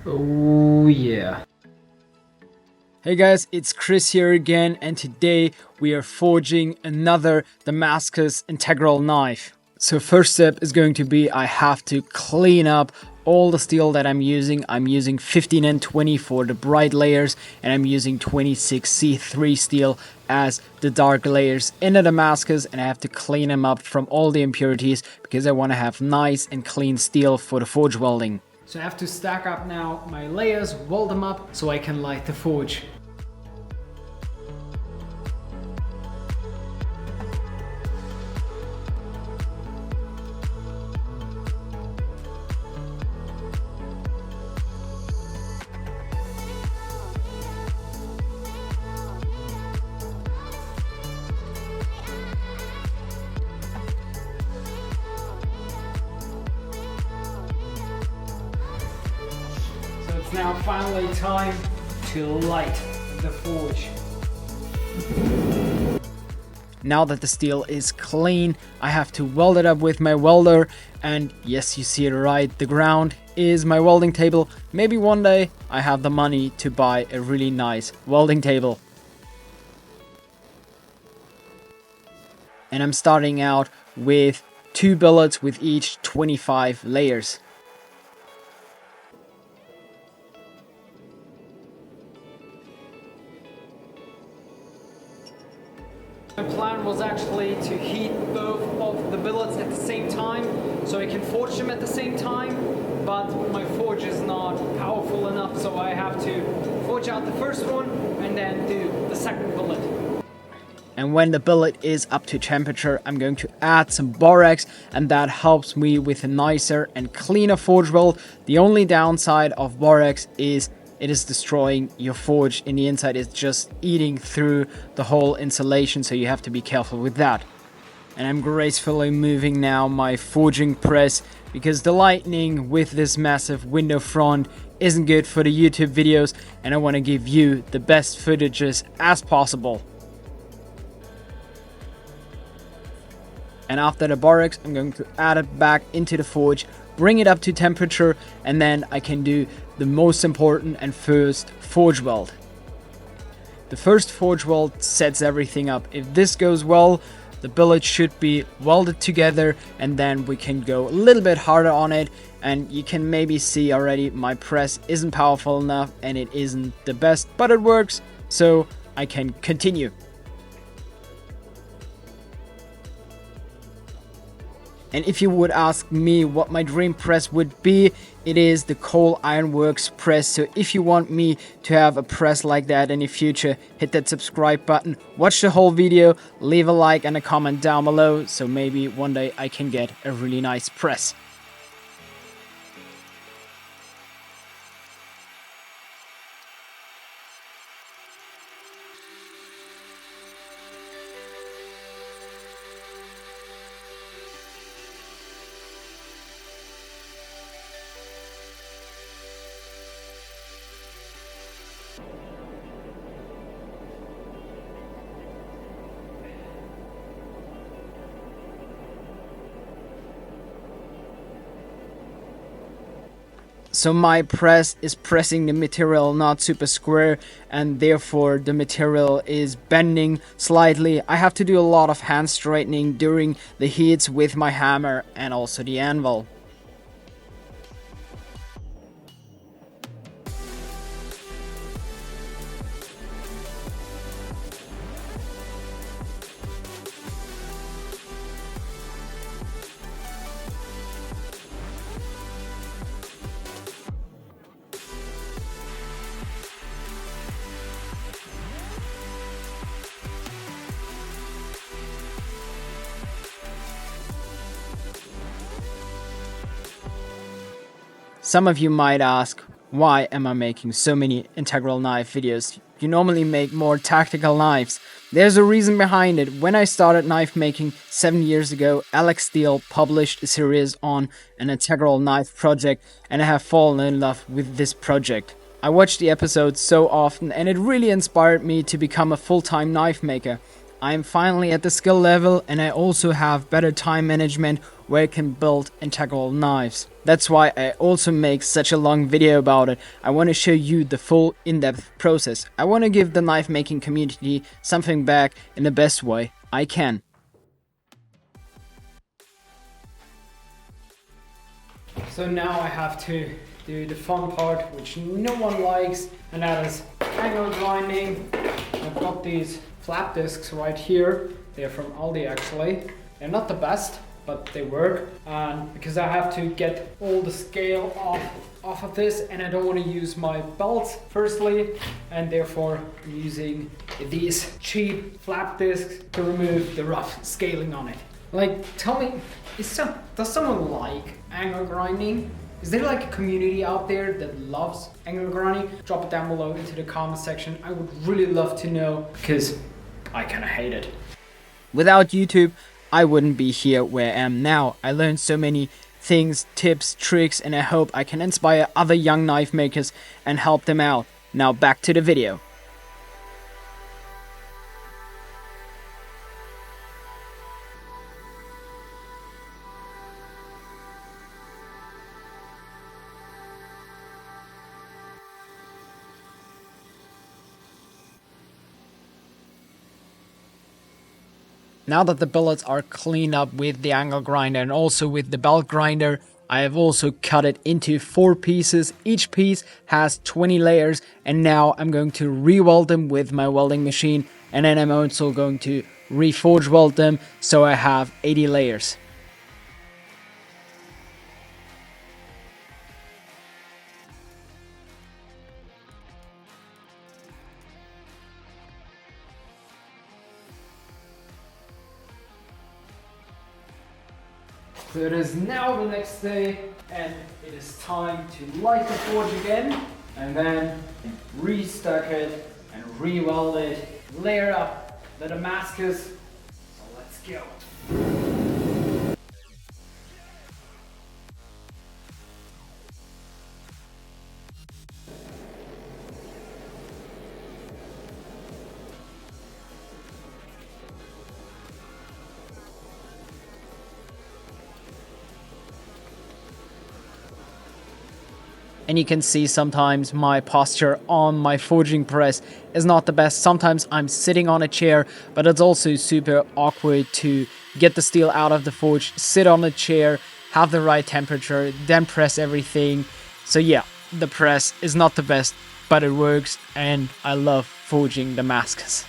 Oh yeah. Hey guys, it's Chris here again, and today we are forging another Damascus integral knife. So first step is going to be I have to clean up all the steel that I'm using. I'm using 15 and 20 for the bright layers, and I'm using 26C3 steel as the dark layers in the Damascus, and I have to clean them up from all the impurities because I want to have nice and clean steel for the forge welding. So I have to stack up now my layers, weld them up so I can light the forge. So it's now finally time to light the forge. Now that the steel is clean, I have to weld it up with my welder, and yes, you see it right, the ground is my welding table. Maybe one day I have the money to buy a really nice welding table. And I'm starting out with 2 billets with each 25 layers. My plan was actually to heat both of the billets at the same time, so I can forge them at the same time, but my forge is not powerful enough, so I have to forge out the first one and then do the second billet. And when the billet is up to temperature, I'm going to add some borax, and that helps me with a nicer and cleaner forge weld. The only downside of borax is it is destroying your forge in the inside. It's just eating through the whole insulation, so you have to be careful with that. And I'm gracefully moving now my forging press because the lighting with this massive window front isn't good for the YouTube videos, and I want to give you the best footages as possible. And after the borax, I'm going to add it back into the forge, bring it up to temperature, and then I can do the most important and first forge weld. The first forge weld sets everything up. If this goes well, the billet should be welded together, and then we can go a little bit harder on it. And you can maybe see already my press isn't powerful enough and it isn't the best, but it works, so I can continue. And if you would ask me what my dream press would be, it is the Coal Ironworks press. So if you want me to have a press like that in the future, hit that subscribe button, watch the whole video, leave a like and a comment down below, so maybe one day I can get a really nice press. So my press is pressing the material not super square, and therefore the material is bending slightly. I have to do a lot of hand straightening during the heats with my hammer and also the anvil. Some of you might ask, why am I making so many integral knife videos? You normally make more tactical knives. There's a reason behind it. When I started knife making 7 years ago, Alex Steel published a series on an integral knife project, and I have fallen in love with this project. I watched the episodes so often, and it really inspired me to become a full-time knife maker. I am finally at the skill level, and I also have better time management where you can build integral knives. That's why I also make such a long video about it. I want to show you the full in-depth process. I want to give the knife making community something back in the best way I can. So now I have to do the fun part, which no one likes, and that is angle grinding. I've got these flap discs right here. They're from Aldi actually. They're not the best, but they work. And because I have to get all the scale off of this, and I don't want to use my belts firstly, and therefore I'm using these cheap flap discs to remove the rough scaling on it. Like, tell me, does someone like angle grinding? Is there like a community out there that loves angle grinding? Drop it down below into the comment section. I would really love to know, because I kind of hate it. Without YouTube, I wouldn't be here where I am now. I learned so many things, tips, tricks, and I hope I can inspire other young knife makers and help them out. Now back to the video. Now that the billets are cleaned up with the angle grinder and also with the belt grinder, I have also cut it into 4 pieces. Each piece has 20 layers, and now I'm going to re-weld them with my welding machine, and then I'm also going to reforge weld them, so I have 80 layers. So it is now the next day, and it is time to light the forge again, and then restuck it and re-weld it, layer up the Damascus. So let's go. And you can see sometimes my posture on my forging press is not the best. Sometimes I'm sitting on a chair, but it's also super awkward to get the steel out of the forge, sit on a chair, have the right temperature, then press everything. So yeah, the press is not the best, but it works, and I love forging Damascus.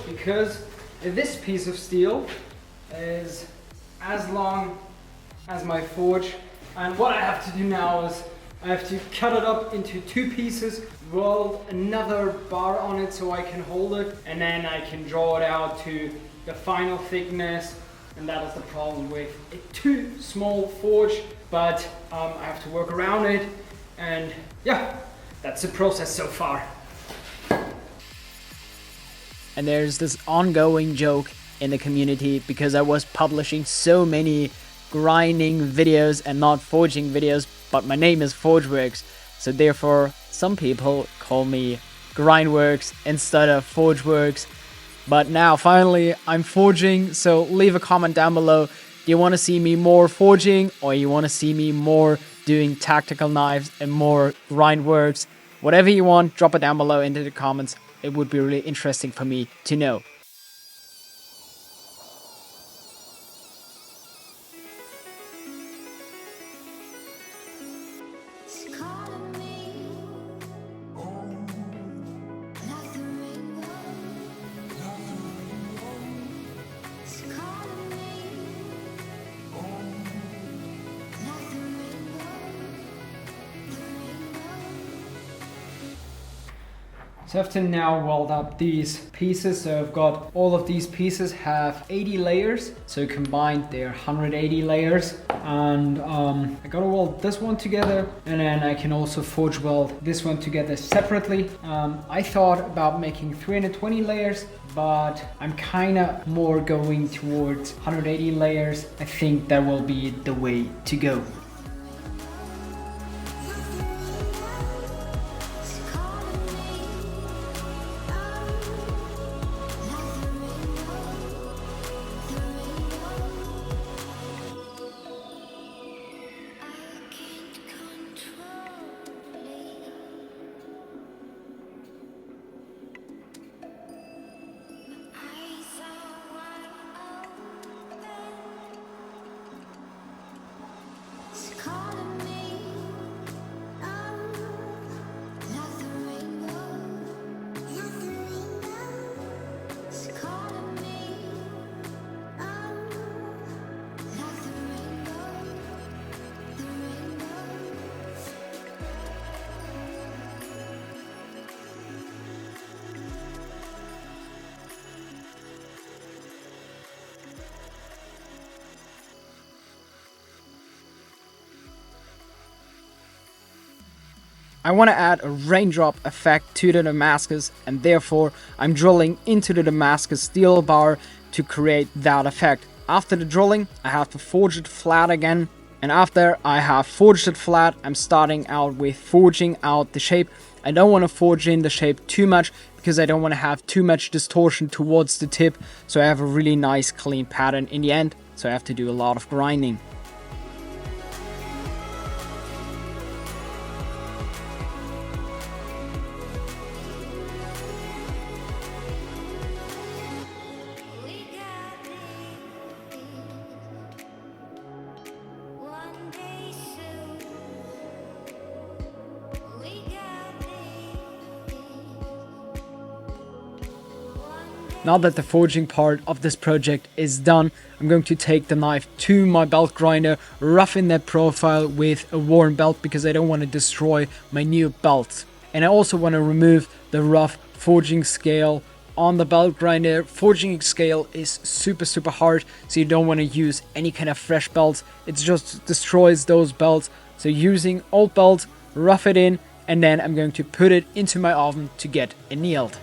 Because this piece of steel is as long as my forge, and what I have to do now is I have to cut it up into 2 pieces, weld another bar on it so I can hold it, and then I can draw it out to the final thickness. And that is the problem with a too small forge, but I have to work around it, and yeah, that's the process so far. And there's this ongoing joke in the community because I was publishing so many grinding videos and not forging videos, but my name is Forgeworks, so therefore some people call me Grindworks instead of Forgeworks. But now finally I'm forging, so leave a comment down below. Do you want to see me more forging, or you want to see me more doing tactical knives and more Grindworks? Whatever you want, drop it down below into the comments. It would be really interesting for me to know. So I have to now weld up these pieces. So I've got all of these pieces have 80 layers. So combined they're 180 layers. And I gotta weld this one together, and then I can also forge weld this one together separately. I thought about making 320 layers, but I'm kinda more going towards 180 layers. I think that will be the way to go. I want to add a raindrop effect to the Damascus, and therefore I'm drilling into the Damascus steel bar to create that effect. After the drilling, I have to forge it flat again, and after I have forged it flat, I'm starting out with forging out the shape. I don't want to forge in the shape too much because I don't want to have too much distortion towards the tip, so I have a really nice clean pattern in the end, so I have to do a lot of grinding. Now that the forging part of this project is done, I'm going to take the knife to my belt grinder, roughen that profile with a worn belt because I don't want to destroy my new belt. And I also want to remove the rough forging scale on the belt grinder. Forging scale is super hard, so you don't want to use any kind of fresh belts. It just destroys those belts. So using old belt, rough it in, and then I'm going to put it into my oven to get annealed.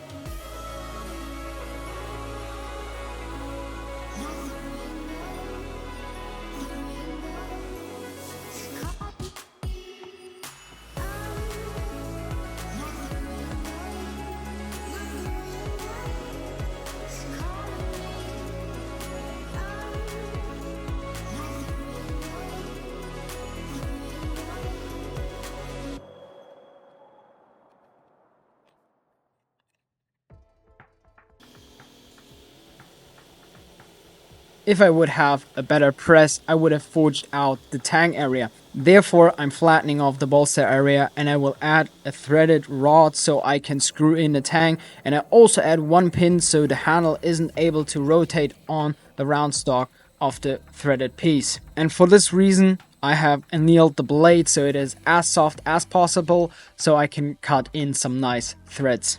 If I would have a better press, I would have forged out the tang area. Therefore, I'm flattening off the bolster area, and I will add a threaded rod so I can screw in the tang, and I also add one pin so the handle isn't able to rotate on the round stock of the threaded piece. And for this reason, I have annealed the blade so it is as soft as possible so I can cut in some nice threads.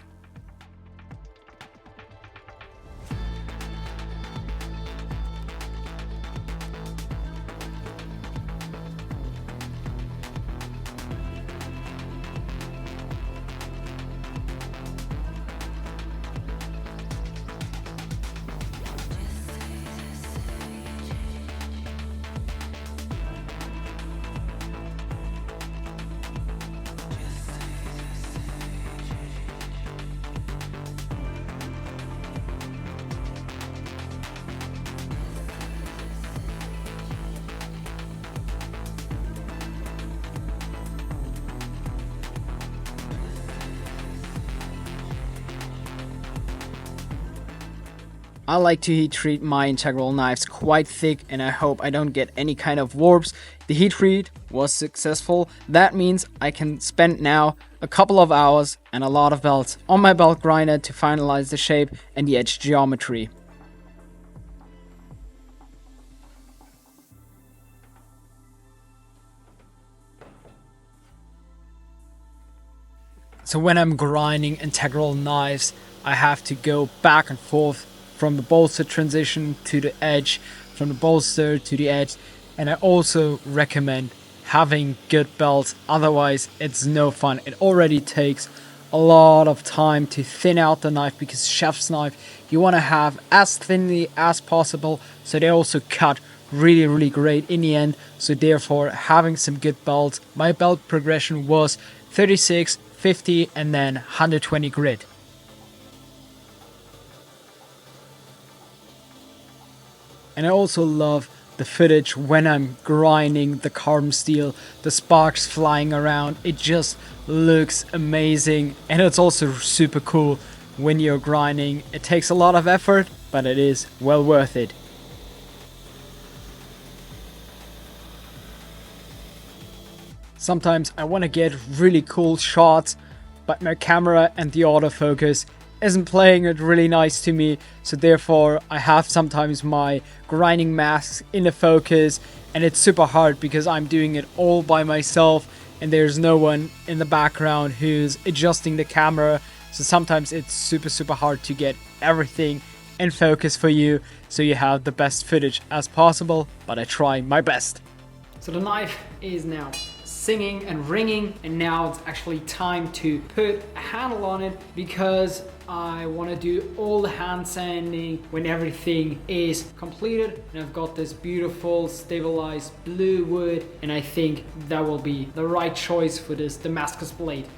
I like to heat treat my integral knives quite thick, and I hope I don't get any kind of warps. The heat treat was successful. That means I can spend now a couple of hours and a lot of belts on my belt grinder to finalize the shape and the edge geometry. So when I'm grinding integral knives, I have to go back and forth from the bolster transition to the edge, from the bolster to the edge. And I also recommend having good belts, otherwise it's no fun. It already takes a lot of time to thin out the knife, because chef's knife, you want to have as thinly as possible, so they also cut really great in the end. So therefore, having some good belts. My belt progression was 36, 50 and then 120 grit. And I also love the footage when I'm grinding the carbon steel, the sparks flying around. It just looks amazing, and it's also super cool when you're grinding. It takes a lot of effort, but it is well worth it. Sometimes I want to get really cool shots, but my camera and the autofocus isn't playing it really nice to me, so therefore I have sometimes my grinding masks in the focus, and it's super hard because I'm doing it all by myself and there's no one in the background who's adjusting the camera, so sometimes it's super hard to get everything in focus for you so you have the best footage as possible, but I try my best. So the knife is now singing and ringing, and now it's actually time to put a handle on it, because I want to do all the hand sanding when everything is completed. And I've got this beautiful stabilized blue wood, and I think that will be the right choice for this Damascus blade.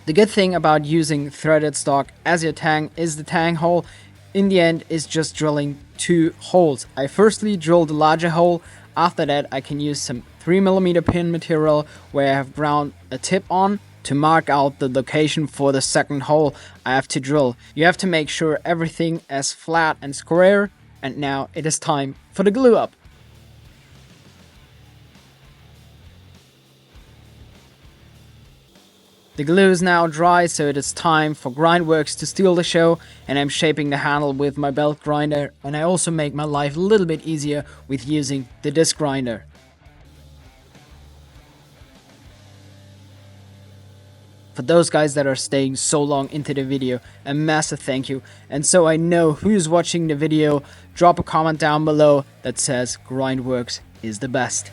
The good thing about using threaded stock as your tang is the tang hole in the end is just drilling 2 holes. I firstly drill the larger hole, after that I can use some 3mm pin material where I have ground a tip on to mark out the location for the second hole I have to drill. You have to make sure everything is flat and square, and now it is time for the glue up. The glue is now dry, so it is time for Grindworks to steal the show, and I'm shaping the handle with my belt grinder, and I also make my life a little bit easier with using the disc grinder. For those guys that are staying so long into the video, a massive thank you, and so I know who's watching the video, drop a comment down below that says Grindworks is the best.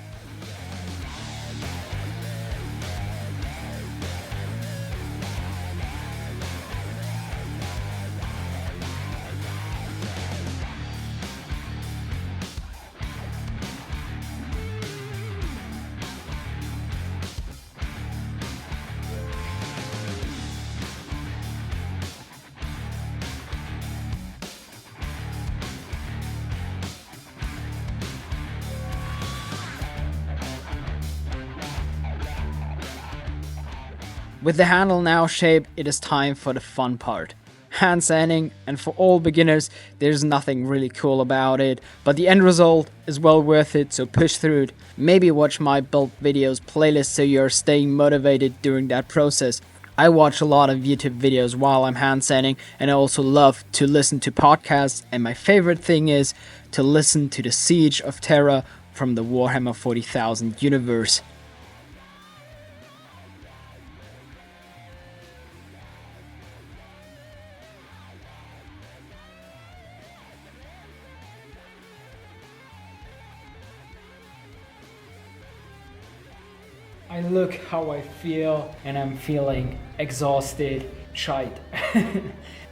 With the handle now shaped, it is time for the fun part. Hand sanding, and for all beginners, there's nothing really cool about it, but the end result is well worth it, so push through it. Maybe watch my build videos playlist so you're staying motivated during that process. I watch a lot of YouTube videos while I'm hand sanding, and I also love to listen to podcasts, and my favorite thing is to listen to the Siege of Terra from the Warhammer 40,000 universe. I look how I feel, and I'm feeling exhausted, shite.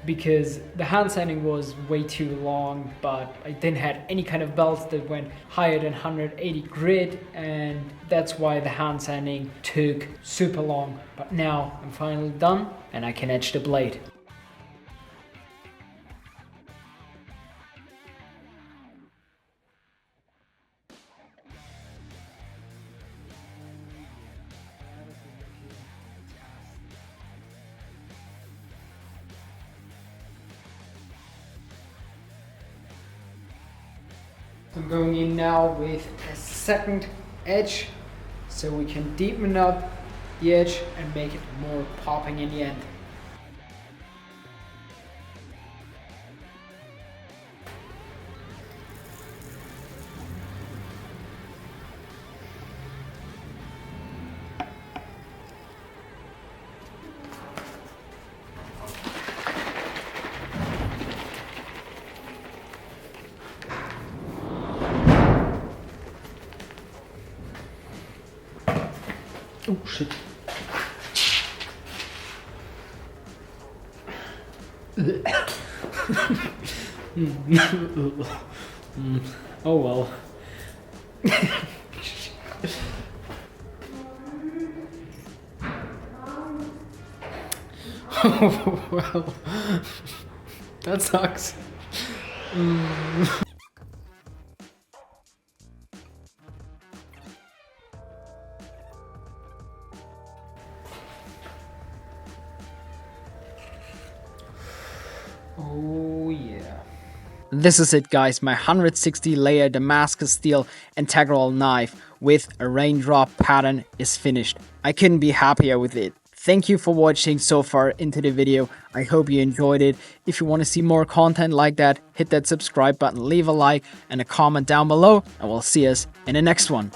Because the hand sanding was way too long, but I didn't have any kind of belts that went higher than 180 grit, and that's why the hand sanding took super long. But now I'm finally done, and I can etch the blade. I'm going in now with a second edge so we can deepen up the edge and make it more popping in the end. Oh shit. Oh well. Oh well. That sucks. Oh yeah. This is it, guys, my 160 layer Damascus steel integral knife with a raindrop pattern is finished. I couldn't be happier with it. Thank you for watching so far into the video. I hope you enjoyed it. If you want to see more content like that, hit that subscribe button, leave a like and a comment down below, and we'll see us in the next one.